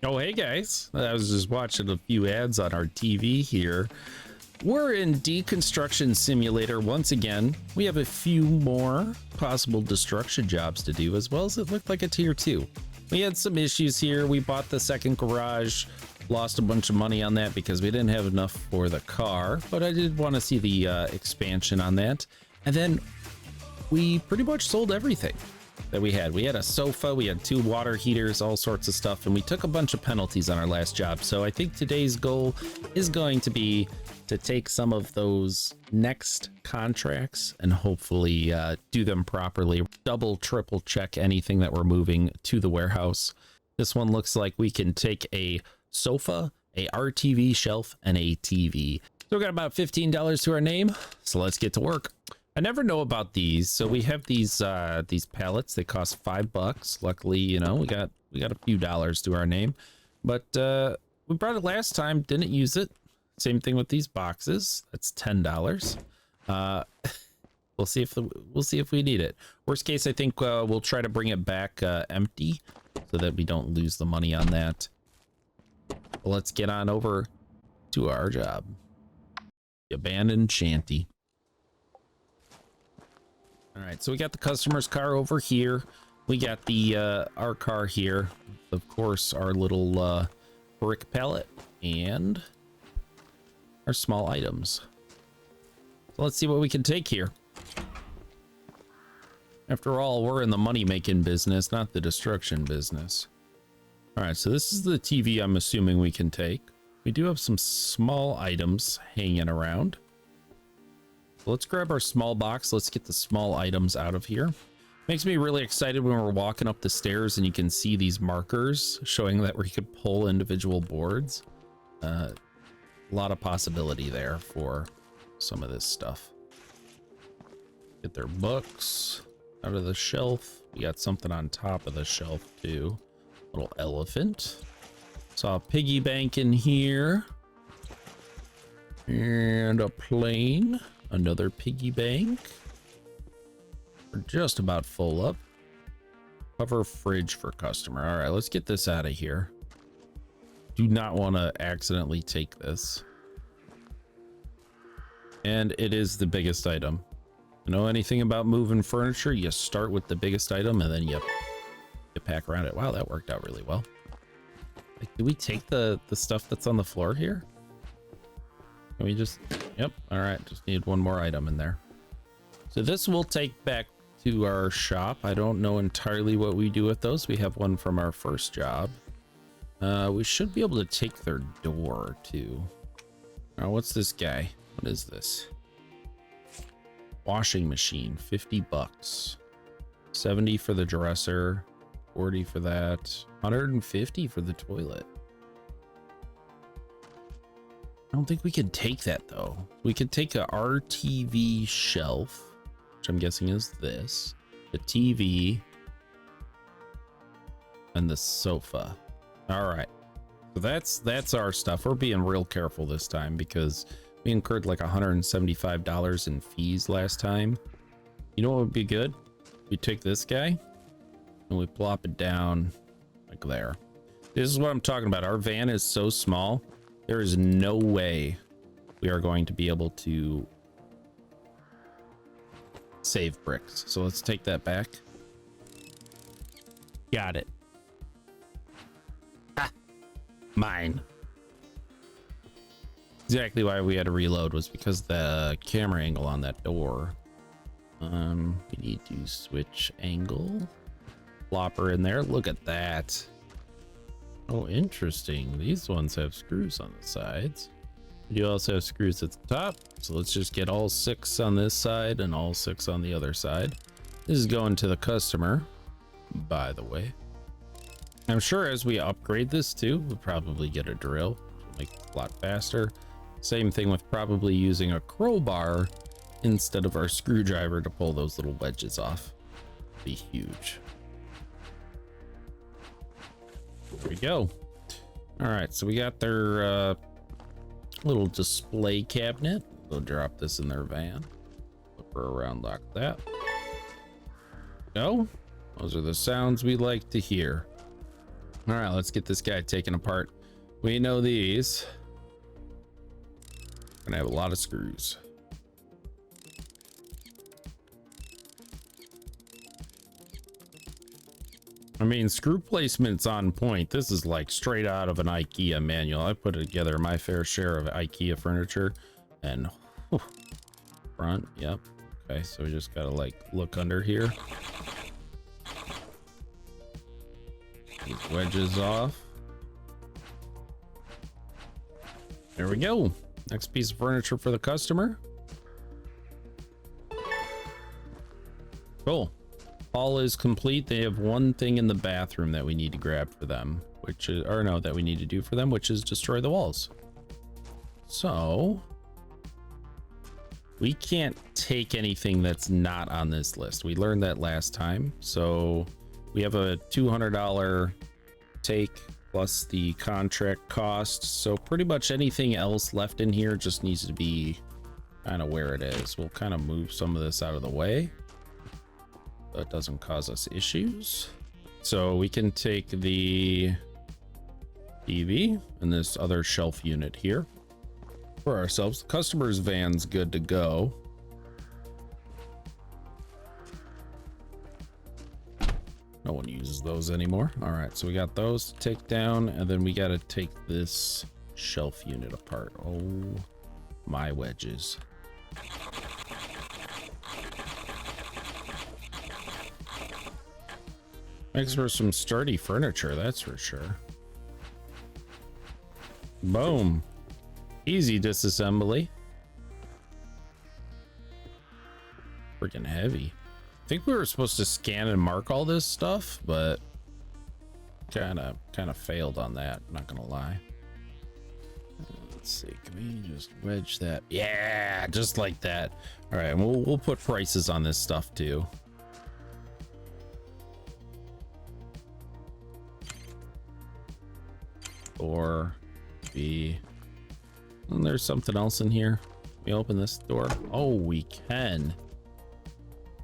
Oh, hey guys. I was just watching a few ads on our TV here. We're in Deconstruction Simulator once again. We have a few more possible destruction jobs to do, as well as it looked like a tier 2. We had some issues here. We bought the second garage, lost a bunch of money on that because we didn't have enough for the car, but I did want to see the expansion on that. And then we pretty much sold everything that we had. We had a sofa, we had 2 water heaters, all sorts of stuff, and we took a bunch of penalties on our last job. So I think today's goal is going to be to take some of those next contracts and hopefully do them properly. Double, triple check anything that we're moving to the warehouse. This one looks like we can take a sofa, a RTV shelf, and a TV. So we got about $15 to our name, so let's get to work. I never know about these. So we have these pallets. They cost $5. Luckily, you know, we got a few dollars to our name, but we brought it last time, didn't use it. Same thing with these boxes. That's $10. We'll see if we need it. Worst case, I think we'll try to bring it back empty so that we don't lose the money on that. But let's get on over to our job. The abandoned shanty. All right, so we got the customer's car over here. We got the our car here. Of course, our little brick pallet and our small items. So let's see what we can take here. After all, we're in the money-making business, not the destruction business. All right, so this is the TV I'm assuming we can take. We do have some small items hanging around. So let's grab our small box. Let's get the small items out of here. Makes me really excited when we're walking up the stairs and you can see these markers showing that we could pull individual boards. A lot of possibility there for some of this stuff. Get their books out of the shelf. We got something on top of the shelf too. Little elephant. Saw a piggy bank in here. And a plane. Another piggy bank. We're just about full up. Cover fridge for customer. All right, let's get this out of here. Do not want to accidentally take this. And it is the biggest item. You know anything about moving furniture? You start with the biggest item and then you pack around it. Wow, that worked out really well. Like, do we take the stuff that's on the floor here? Can we just, yep. All right, just need one more item in there. So this we'll take back to our shop. I don't know entirely what we do with those. We have one from our first job. We should be able to take their door too. Now, what's this guy? What is this? Washing machine, $50. 70 for the dresser, 40 for that, 150 for the toilet. I don't think we could take that though. We could take a RTV shelf, which I'm guessing is this, the TV, and the sofa. All right, so that's our stuff. We're being real careful this time because we incurred like $175 in fees last time. You know what would be good? We take this guy and we plop it down like there. This is what I'm talking about. Our van is so small. There is no way we are going to be able to save bricks. So let's take that back. Got it. Ah, mine. Exactly why we had to reload was because the camera angle on that door. We need to switch angle. Flopper in there. Look at that. Oh, interesting. These ones have screws on the sides. You also have screws at the top. So let's just get all 6 on this side and all 6 on the other side. This is going to the customer, by the way. I'm sure as we upgrade this too, we'll probably get a drill, which will make it a lot faster. Same thing with probably using a crowbar instead of our screwdriver to pull those little wedges off. Be huge. There we go. All right, so we got their little display cabinet. They'll drop this in their van. Flip her around like that. Go. Those are the sounds we like to hear. All right, let's get this guy taken apart. We know these. Gonna have a lot of screws. I mean, screw placement's on point. This is like straight out of an IKEA manual. I put together my fair share of IKEA furniture, and whew, front, yep. Okay, so we just gotta like look under here. These wedges off. There we go. Next piece of furniture for the customer. Cool. All is complete. They have one thing in the bathroom that we need to grab for them, which is, or no, that we need to do for them, which is destroy the walls. So we can't take anything that's not on this list. We learned that last time. So we have a $200 take plus the contract cost. So pretty much anything else left in here just needs to be kind of where it is. We'll kind of move some of this out of the way. That doesn't cause us issues. So we can take the TV and this other shelf unit here for ourselves. The customer's van's good to go. No one uses those anymore. All right, so we got those to take down, and then we got to take this shelf unit apart. Oh my wedges. Makes for some sturdy furniture, that's for sure. Boom. Easy disassembly. Freaking heavy. I think we were supposed to scan and mark all this stuff, but kind of failed on that, not gonna lie. Let's see, can we just wedge that? Yeah, just like that. All right, and we'll put prices on this stuff too. Or B. And there's something else in here. We open this door. Oh, we can.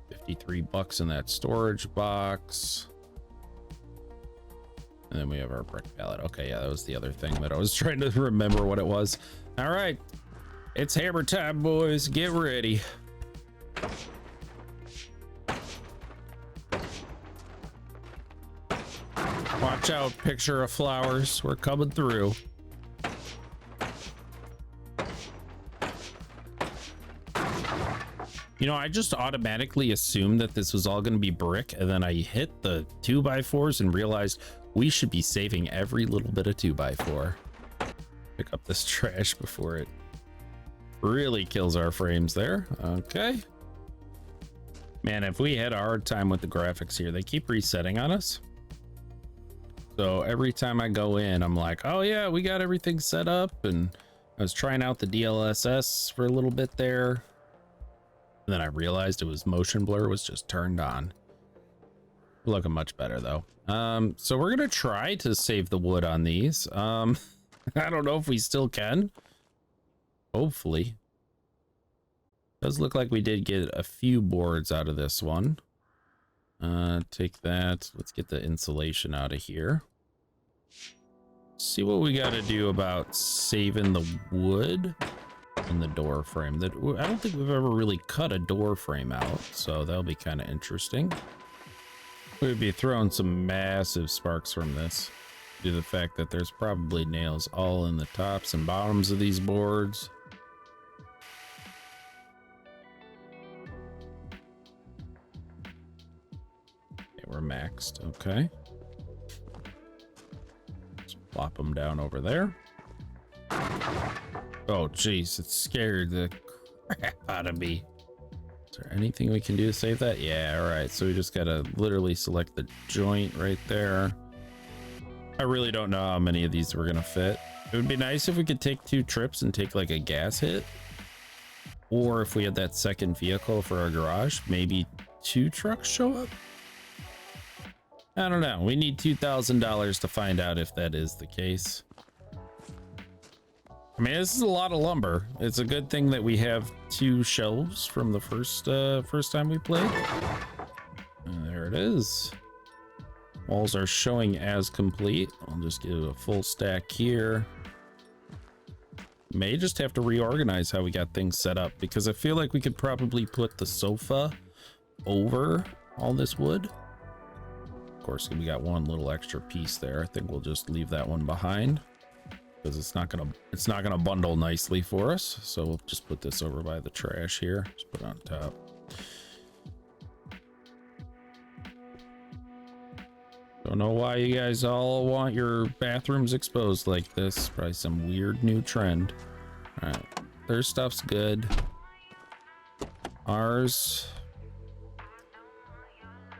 53 bucks in that storage box. And then we have our brick pallet. Okay, yeah, that was the other thing that I was trying to remember what it was. All right, it's hammer time, boys. Get ready. Watch out, picture of flowers. We're coming through. You know, I just automatically assumed that this was all going to be brick, and then I hit the 2x4s and realized we should be saving every little bit of 2x4. Pick up this trash before it really kills our frames there. Okay. Man, if we had a hard time with the graphics here, they keep resetting on us. So every time I go in, I'm like, oh yeah, we got everything set up. And I was trying out the DLSS for a little bit there. And then I realized it was motion blur was just turned on. Looking much better though. So we're gonna try to save the wood on these. I don't know if we still can. Hopefully. Does look like we did get a few boards out of this one. Take that. Let's get the insulation out of here. See what we got to do about saving the wood in the door frame. That I don't think we've ever really cut a door frame out, so that'll be kind of interesting. We'd be throwing some massive sparks from this due to the fact that there's probably nails all in the tops and bottoms of these boards. We're maxed. Okay. Just plop them down over there. Oh, geez. It scared the crap out of me. Is there anything we can do to save that? Yeah, all right. So we just got to literally select the joint right there. I really don't know how many of these we're going to fit. It would be nice if we could take 2 trips and take like a gas hit. Or if we had that second vehicle for our garage, maybe 2 trucks show up. I don't know. We need $2,000 to find out if that is the case. I mean, this is a lot of lumber. It's a good thing that we have 2 shelves from the first time we played. And there it is. Walls are showing as complete. I'll just get a full stack here. May just have to reorganize how we got things set up, because I feel like we could probably put the sofa over all this wood. Of course, we got one little extra piece there. I think we'll just leave that one behind because it's not gonna bundle nicely for us. So we'll just put this over by the trash here. Just put it on top. Don't know why you guys all want your bathrooms exposed like this. Probably some weird new trend. All right, their stuff's good. Ours.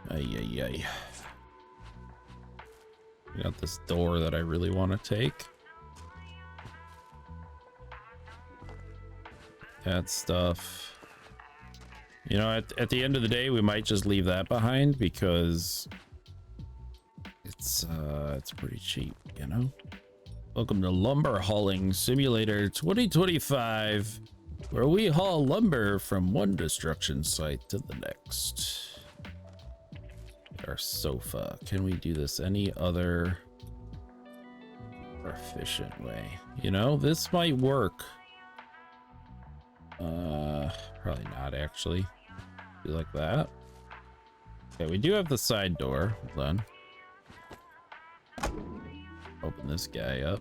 Ay. We got this door that I really want to take. That stuff. You know, at the end of the day, we might just leave that behind because it's pretty cheap, you know? Welcome to Lumber Hauling Simulator 2025, where we haul lumber from one destruction site to the next. Our sofa. Can we do this any other efficient way? You know, this might work. Probably not actually. Do like that. Okay, we do have the side door. Hold on. Open this guy up.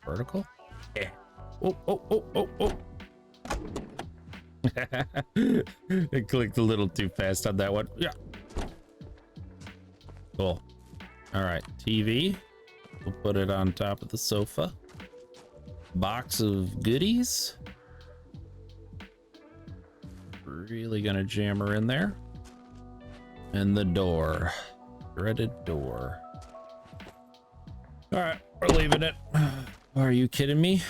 Vertical? Yeah. Oh. I clicked a little too fast on that one. Yeah. Cool. All right, TV. We'll put it on top of the sofa. Box of goodies. Really gonna jam her in there. And the door. Dreaded door. All right, we're leaving it. Are you kidding me?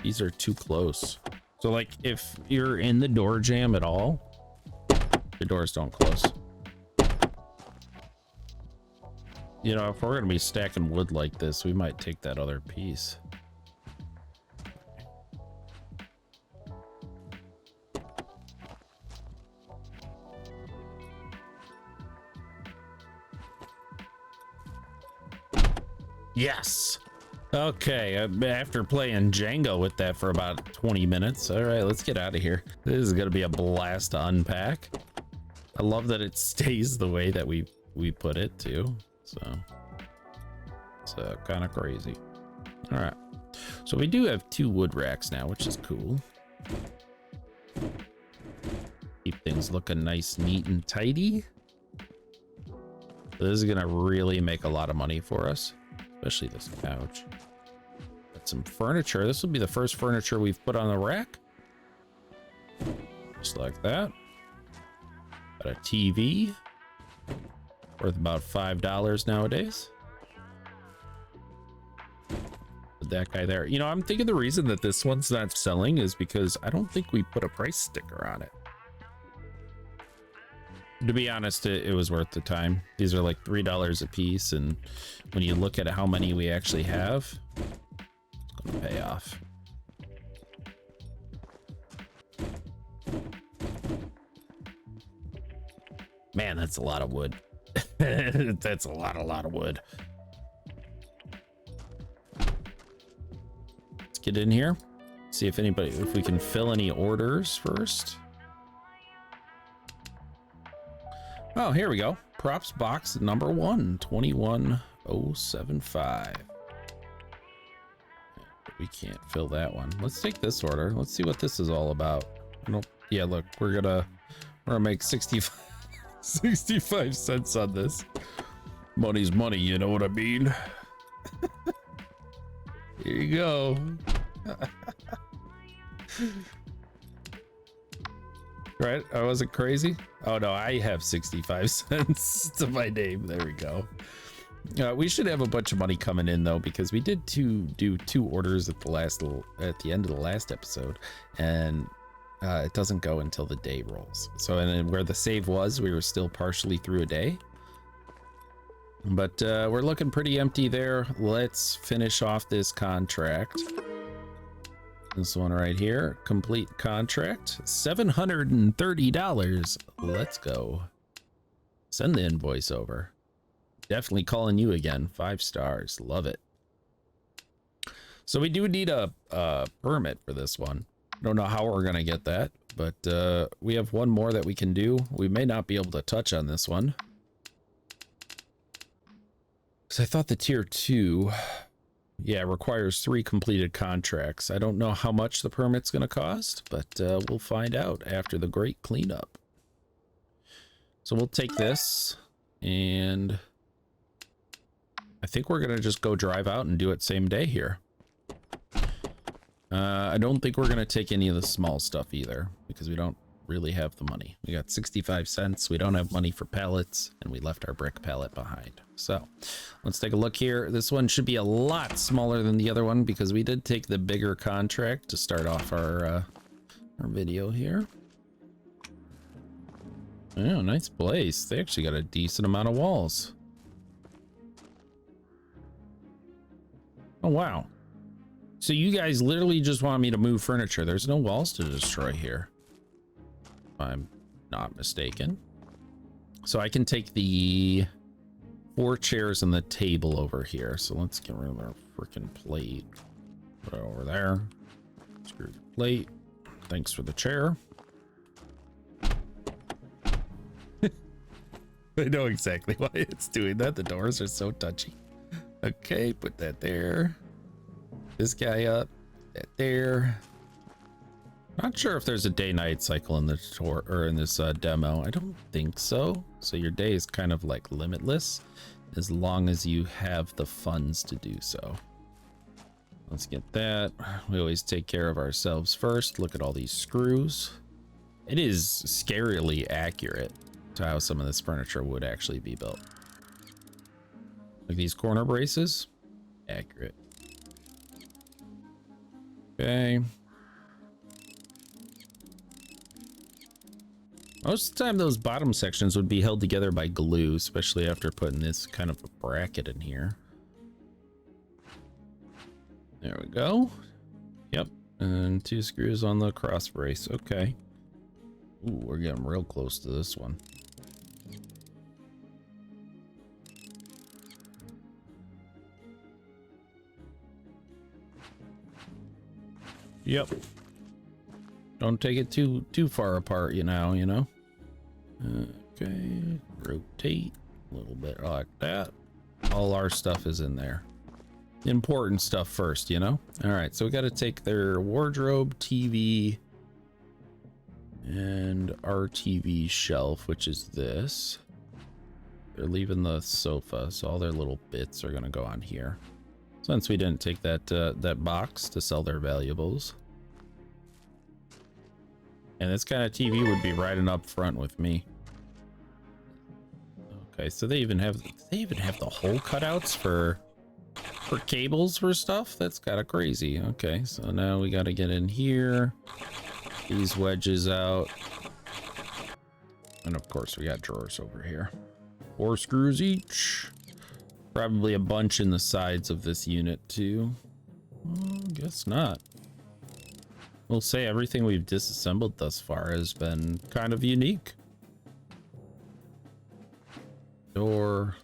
These are too close. So like if you're in the door jam at all, the doors don't close. You know, if we're gonna be stacking wood like this, we might take that other piece. Yes. Okay, after playing Django with that for about 20 minutes. All right, let's get out of here. This is gonna be a blast to unpack. I love that it stays the way that we put it too. So it's kind of crazy. All right, so we do have 2 wood racks now, which is cool. Keep things looking nice, neat, and tidy. This is gonna really make a lot of money for us, especially this couch. Got some furniture. This will be the first furniture we've put on the rack. Just like that. Got a TV. Worth about $5 nowadays. Put that guy there. You know, I'm thinking the reason that this one's not selling is because I don't think we put a price sticker on it. To be honest, it was worth the time. These are like $3 a piece, and when you look at how many we actually have, it's gonna pay off. Man, that's a lot of wood. That's a lot of wood. Let's get in here. See if we can fill any orders first. Oh, here we go. Props box number 1, 21075. We can't fill that one. Let's take this order. Let's see what this is all about. Yeah, look, we're gonna make 65 cents on this. Money's money, you know what I mean? Here you go. Right? I wasn't crazy. Oh no, I have 65 cents to my name. There we go. We should have a bunch of money coming in though, because we did do 2 orders at the end of the last episode, and it doesn't go until the day rolls. So, and then where the save was, we were still partially through a day, but we're looking pretty empty there. Let's finish off this contract. This one right here, complete contract, $730. Let's go. Send the invoice over. Definitely calling you again. 5 stars. Love it. So we do need a permit for this one. Don't know how we're gonna get that, but we have one more that we can do. We may not be able to touch on this one, because I thought the tier 2, yeah, requires 3 completed contracts. I don't know how much the permit's gonna cost, but we'll find out after the great cleanup. So we'll take this, and I think we're gonna just go drive out and do it same day here. I don't think we're gonna take any of the small stuff either, because we don't really have the money. We got 65 cents. We don't have money for pallets, and we left our brick pallet behind. So let's take a look here. This one should be a lot smaller than the other one, because we did take the bigger contract to start off our video here. Oh, nice place. They actually got a decent amount of walls. Oh, wow. So you guys literally just want me to move furniture. There's no walls to destroy here, if I'm not mistaken. So I can take the 4 chairs and the table over here. So let's get rid of our freaking plate. Put it over there. Screw the plate. Thanks for the chair. I know exactly why it's doing that. The doors are so touchy. Okay, put that there. This guy up, that there. Not sure if there's a day-night cycle in the tour or in this demo. I don't think so. So your day is kind of like limitless, as long as you have the funds to do so. Let's get that. We always take care of ourselves first. Look at all these screws. It is scarily accurate to how some of this furniture would actually be built. Like these corner braces, accurate. Okay. Most of the time those bottom sections would be held together by glue, especially after putting this kind of a bracket in here. There we go. Yep. And 2 screws on the cross brace. Okay. Ooh, we're getting real close to this one. Yep. Don't take it too far apart, you know. Okay. Rotate a little bit like that. All our stuff is in there. Important stuff first, you know. All right, so we got to take their wardrobe, TV, and our TV shelf, which is this. They're leaving the sofa, so all their little bits are gonna go on here. Since we didn't take that box to sell their valuables. And this kind of TV would be riding up front with me. Okay, so they even have the hole cutouts for cables for stuff. That's kind of crazy. Okay, so now we got to get in here. These wedges out. And of course we got drawers over here. 4 screws each. Probably a bunch in the sides of this unit too. Guess not. We'll say everything we've disassembled thus far has been kind of unique. Door.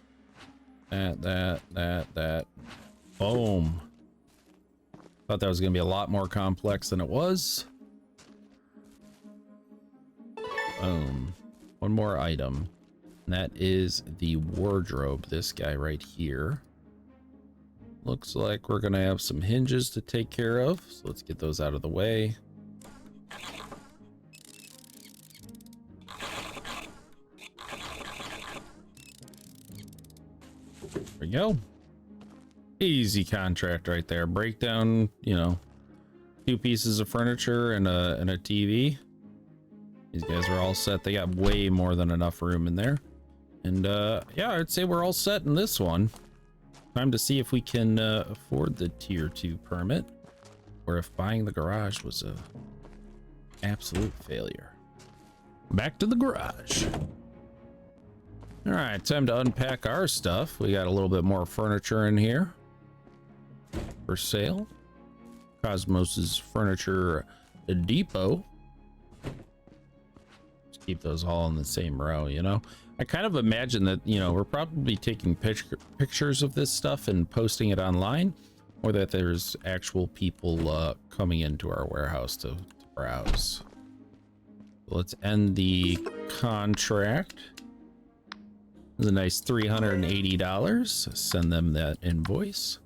That. Boom. Thought that was going to be a lot more complex than it was. Boom. One more item. And that is the wardrobe. This guy right here. Looks like we're going to have some hinges to take care of. So let's get those out of the way. There we go. Easy contract right there. Break down, you know, 2 pieces of furniture and a TV. These guys are all set. They got way more than enough room in there. And yeah, I'd say we're all set in this one. Time to see if we can afford the tier 2 permit, or if buying the garage was a absolute failure. Back to the garage. All right, time to unpack our stuff. We got a little bit more furniture in here for sale. Cosmos's Furniture Depot. Just keep those all in the same row, you know. I kind of imagine that, you know, we're probably taking pictures of this stuff and posting it online, or that there's actual people coming into our warehouse to browse. Let's end the contract. It's a nice $380. Send them that invoice.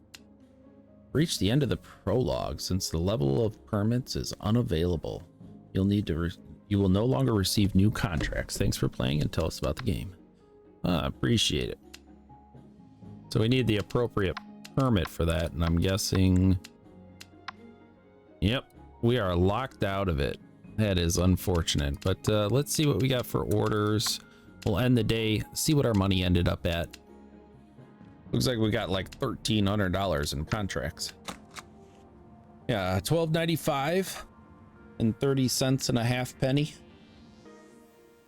Reach the end of the prologue. Since the level of permits is unavailable, you'll need to you will no longer receive new contracts. Thanks for playing and tell us about the game. Appreciate it. So we need the appropriate permit for that, and I'm guessing, yep, we are locked out of it. That is unfortunate, but let's see what we got for orders. We'll end the day, see what our money ended up at. Looks like we got like $1,300 in contracts. Yeah, $12.95 and 30 cents and a half penny.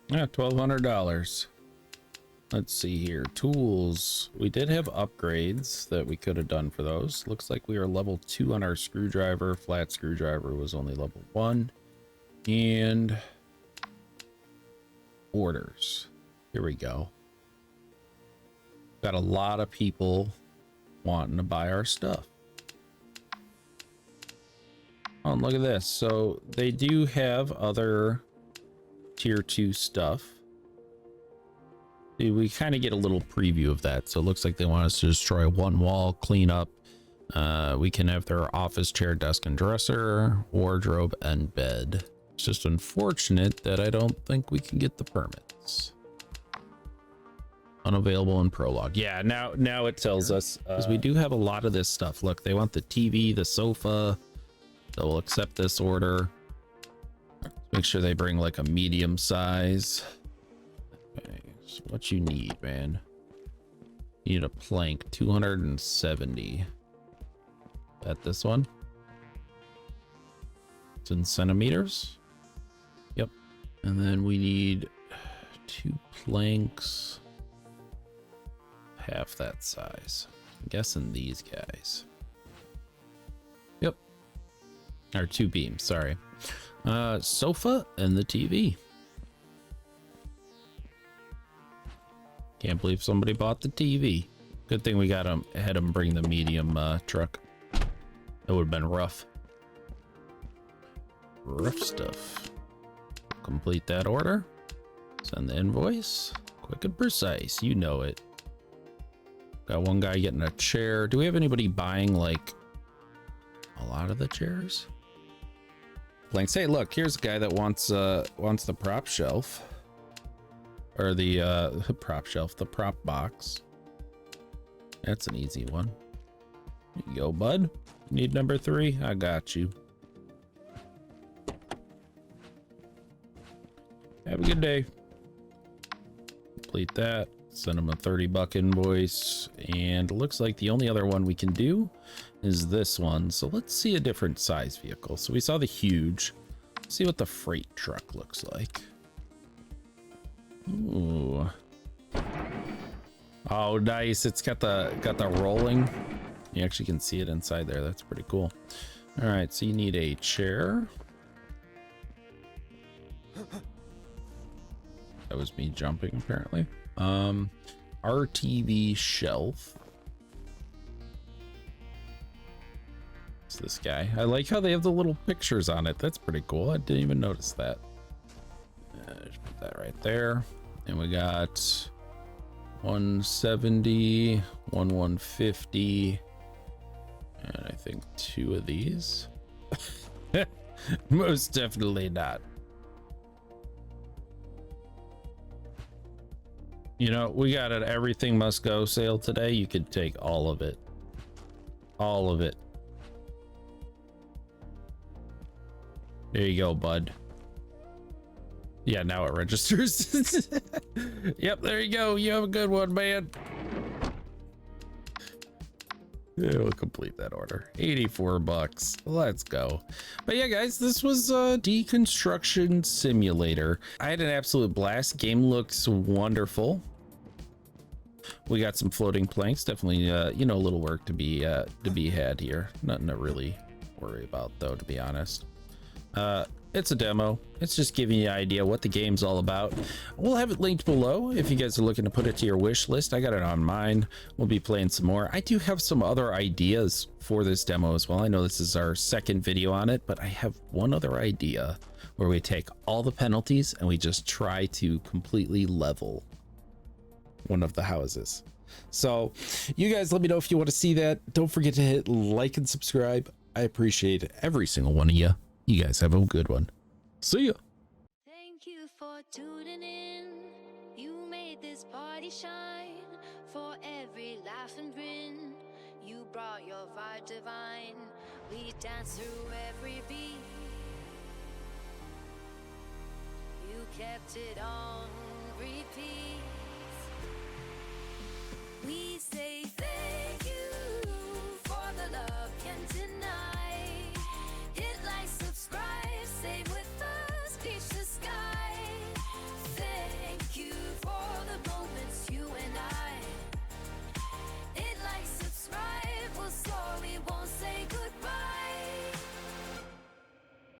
Yeah, $1,200. Let's see here. Tools. We did have upgrades that we could have done for those. Looks like we are level 2 on our screwdriver. Flat screwdriver was only level 1. And orders. Here we go. Got a lot of people wanting to buy our stuff. Oh, and look at this. So they do have other tier 2 stuff. We kind of get a little preview of that. So it looks like they want us to destroy one wall, clean up. We can have their office chair, desk and dresser, wardrobe and bed. It's just unfortunate that I don't think we can get the permits. Unavailable in Prologue. Yeah, now it tells us, because we do have a lot of this stuff. Look, they want the TV, the sofa. So we'll accept this order. Make sure they bring like a medium size. Okay, so what you need, man? You need a plank, 270. At this one. It's in centimeters. Yep. And then we need 2 planks. Half that size. I'm guessing these guys. Yep. Or 2 beams, sorry. Sofa and the TV. Can't believe somebody bought the TV. Good thing we got him, had him bring the medium truck. It would have been rough. Rough stuff. Complete that order. Send the invoice. Quick and precise, you know it. Got one guy getting a chair. Do we have anybody buying like a lot of the chairs? Blanks. Hey, look, here's a guy that wants the prop shelf, or the prop shelf, the prop box. That's an easy one. Here you go, bud. Need number 3? I got you. Have a good day. Complete that. Send them a $30 invoice, and it looks like the only other one we can do is this one. So let's see a different size vehicle. So we saw the huge. Let's see what the freight truck looks like. Ooh. Oh, nice. It's got the rolling. You actually can see it inside there. That's pretty cool. All right, so you need a chair. That was me jumping, apparently. RTV shelf. It's this guy. I like how they have the little pictures on it. That's pretty cool. I didn't even notice that. Just put that right there. And we got 170, 150, and I think 2 of these. Most definitely not. You know, we got an everything must go sale today. You could take all of it. All of it. There you go, bud. Yeah, now it registers. Yep, there you go. You have a good one, man. Yeah, we'll complete that order. $84. Let's go. But yeah, guys, this was Deconstruction Simulator. I had an absolute blast. Game looks wonderful. We got some floating planks. Definitely, you know, a little work to be had here. Nothing to really worry about, though, to be honest. It's a demo. It's just giving you an idea what the game's all about. We'll have it linked below if you guys are looking to put it to your wish list. I got it on mine. We'll be playing some more. I do have some other ideas for this demo as well. I know this is our second video on it, but I have one other idea where we take all the penalties and we just try to completely level one of the houses. So you guys let me know if you want to see that. Don't forget to hit like and subscribe. I appreciate every single one of you. You guys have a good one. See ya. Thank you for tuning in. You made this party shine. For every laugh and grin, you brought your vibe divine. We danced through every beat. You kept it on repeat. We say